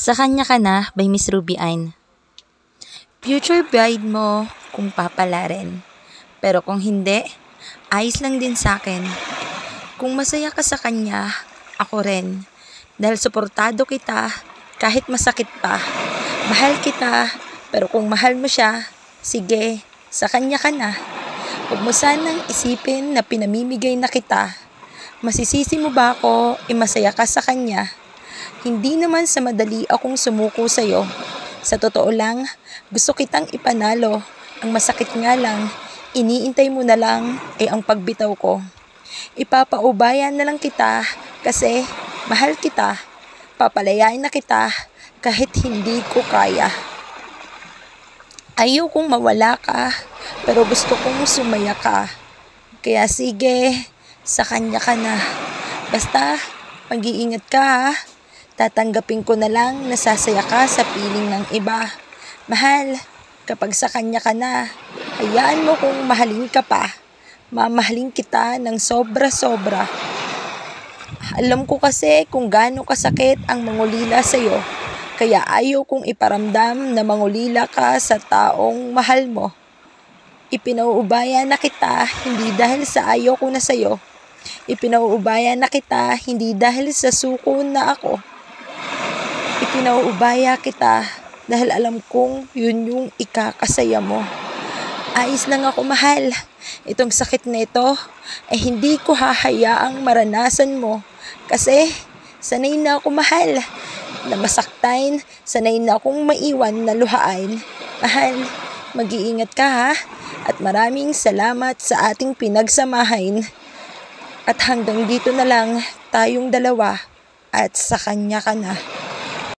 Sa Kanya Ka Na by Miss Ruby Ain. Future bride mo kung papalarin. Pero kung hindi, ayos lang din sa'kin. Kung masaya ka sa kanya, ako rin. Dahil suportado kita kahit masakit pa. Mahal kita, pero kung mahal mo siya, sige, sa kanya ka na. Huwag mo sanang isipin na pinamimigay na kita. Masisisi mo ba ako masaya ka sa kanya? Hindi naman sa madali akong sumuko sa'yo. Sa totoo lang, gusto kitang ipanalo. Ang masakit nga lang, iniintay mo na lang ang pagbitaw ko. Ipapaubayan na lang kita kasi mahal kita. Papalayain na kita kahit hindi ko kaya. Ayaw kong mawala ka, pero gusto kong sumaya ka. Kaya sige, sa kanya ka na. Basta, mag-iingat ka ha. Tatanggapin ko na lang na sasaya ka sa piling ng iba. Mahal, kapag sa kanya ka na, hayaan mo kung mahalin ka pa. Mamahalin kita ng sobra-sobra. Alam ko kasi kung gaano kasakit ang mangulila sa'yo. Kaya ayaw kong iparamdam na mangulila ka sa taong mahal mo. Ipinauubaya na kita hindi dahil sa ayaw ko na sa'yo. Ipinauubaya na kita hindi dahil sa suko na ako. Ipinauubaya kita dahil alam kong yun yung ikakasaya mo. Ayos lang ako mahal. Itong sakit na ito ay hindi ko hahayaang maranasan mo. Kasi sanay na ako mahal na masaktan, sanay na akong maiwan na luhain. Mahal, mag-iingat ka ha. At maraming salamat sa ating pinagsamahin. At hanggang dito na lang tayong dalawa at sa kanya ka na.